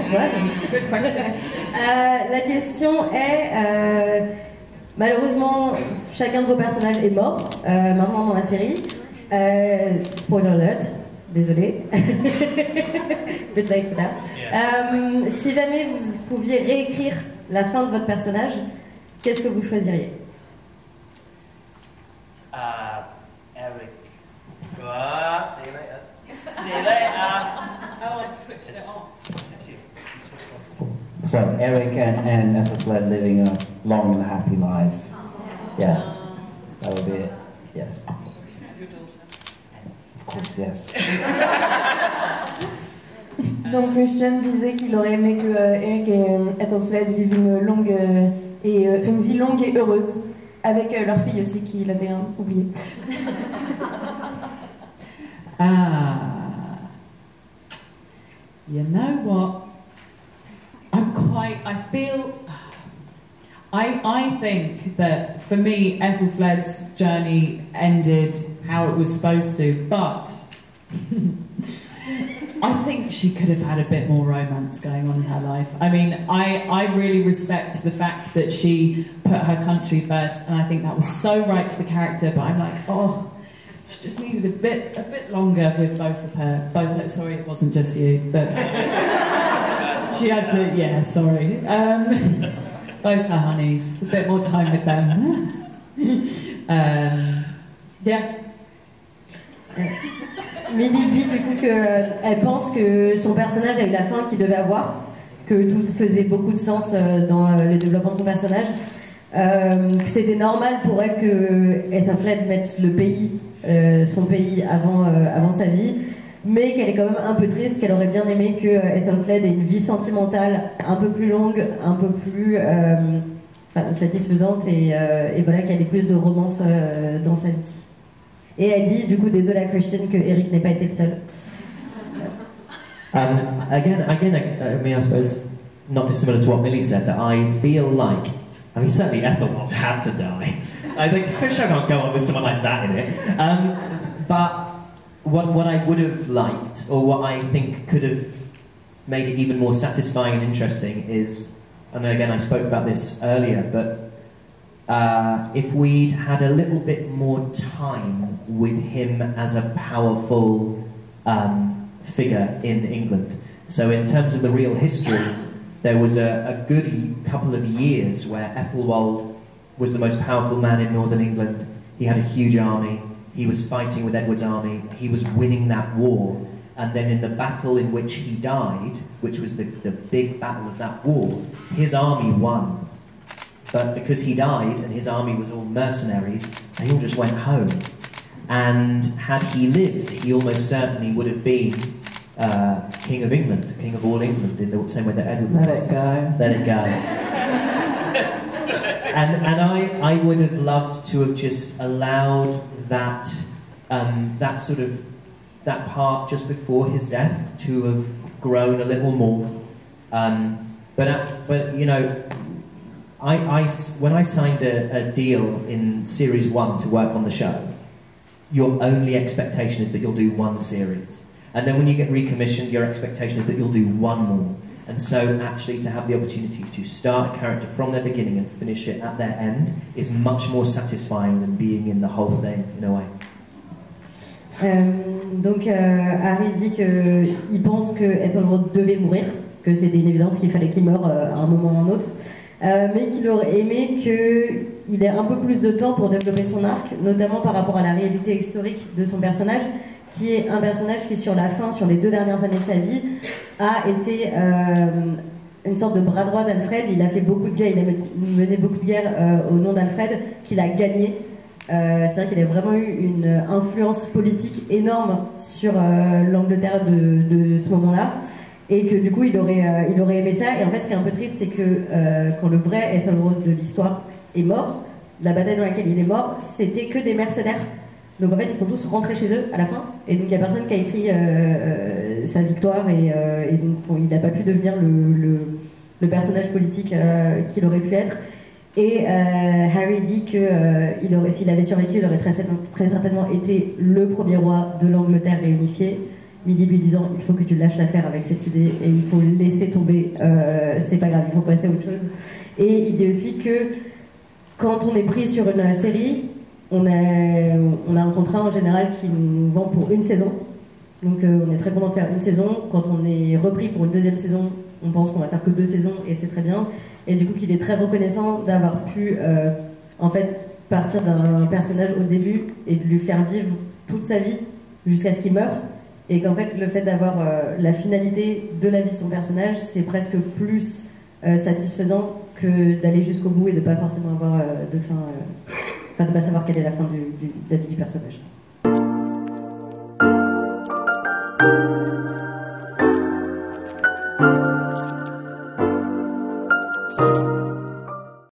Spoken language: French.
Voilà, la question est, malheureusement, chacun de vos personnages est mort maintenant dans la série. Spoiler alert, désolé. Bit late for that. Si jamais vous pouviez réécrire la fin de votre personnage, qu'est-ce que vous choisiriez? Eric. See you later. See you later. Oh, I switched it on. Did you? You switched on. So Eric and Ethelflaed living a long and happy life. Yeah, that would be it. Yes. Your daughter. Of course, yes. Donc Christian disait qu'il aurait aimé que Eric et Ethelflaed vivent une longue une vie longue et heureuse avec leur fille aussi qu'il avait oubliée. You know what? I think that for me, Ethelflaed's journey ended how it was supposed to, but I think she could have had a bit more romance going on in her life. I mean, I really respect the fact that she put her country first, and I think that was so right for the character, but I'm like, oh, she just needed a bit longer with both of her. Sorry, it wasn't just you, but she had to, yeah, sorry. Both her honeys, a bit more time with them. Yeah. Millie dit du coup qu'elle pense que son personnage a eu la fin qu'il devait avoir, que tout faisait beaucoup de sens dans le développement de son personnage, que c'était normal pour elle que Ethelflaed mette le pays, son pays avant sa vie, mais qu'elle est quand même un peu triste, qu'elle aurait bien aimé que Ethelflaed ait une vie sentimentale un peu plus longue, un peu plus satisfaisante et voilà, qu'elle ait plus de romance dans sa vie. Et elle dit, du coup, désolé à Christian que Eric n'ait pas été le seul. Again, I mean, I suppose, not dissimilar to what Millie said, that I feel like, I mean, certainly Ethelwald had to die. I think the show can't go on with someone like that in it. But what I would have liked, or what I think could have made it even more satisfying and interesting is, and again, I spoke about this earlier, but if we'd had a little bit more time with him as a powerful figure in England. So in terms of the real history, there was a good couple of years where Ethelwald was the most powerful man in northern England. He had a huge army, he was fighting with Edward's army, he was winning that war, and then in the battle in which he died, which was the big battle of that war, his army won. But because he died and his army was all mercenaries, they all just went home. And had he lived, he almost certainly would have been King of England, King of all England, in the same way that Edward was. Let it go. Let it go. and I would have loved to have just allowed that that part just before his death to have grown a little more. But you know, when I signed a deal in Series 1 to work on the show, your only expectation is that you'll do one series. And then when you get recommissioned, your expectation is that you'll do one more. And so actually to have the opportunity to start a character from their beginning and finish it at their end is much more satisfying than being in the whole thing, in a way. Donc Harry dit qu'il pense que Ethelwald devait mourir, que c'était une évidence qu'il fallait qu'il meure à un moment ou à un autre. Mais qu'il aurait aimé qu'il ait un peu plus de temps pour développer son arc, notamment par rapport à la réalité historique de son personnage, qui est un personnage qui, sur la fin, sur les 2 dernières années de sa vie, a été une sorte de bras droit d'Alfred. Il a fait beaucoup de guerres, il a mené beaucoup de guerres au nom d'Alfred, qu'il a gagné. C'est-à-dire qu'il a vraiment eu une influence politique énorme sur l'Angleterre de ce moment-là. Et que du coup il aurait aimé ça. Et en fait ce qui est un peu triste, c'est que quand le vrai Ethelwald de l'histoire est mort, la bataille dans laquelle il est mort, c'était que des mercenaires. Donc en fait ils sont tous rentrés chez eux à la fin. Et donc il n'y a personne qui a écrit sa victoire et donc bon, il n'a pas pu devenir le personnage politique qu'il aurait pu être. Et Harry dit que s'il avait survécu, il aurait très certainement été le premier roi de l'Angleterre réunifiée. Midi lui disant il faut que tu lâches l'affaire avec cette idée et il faut laisser tomber, c'est pas grave, il faut passer à autre chose. Et il dit aussi que quand on est pris sur une série, on a un contrat en général qui nous vend pour une saison. Donc on est très content de faire une saison. Quand on est repris pour une deuxième saison, on pense qu'on va faire que 2 saisons et c'est très bien. Et du coup qu'il est très reconnaissant d'avoir pu en fait partir d'un personnage au début et de lui faire vivre toute sa vie jusqu'à ce qu'il meure. Et qu'en fait le fait d'avoir la finalité de la vie de son personnage, c'est presque plus satisfaisant que d'aller jusqu'au bout et de pas forcément avoir de fin, enfin de pas savoir quelle est la fin de la vie du personnage.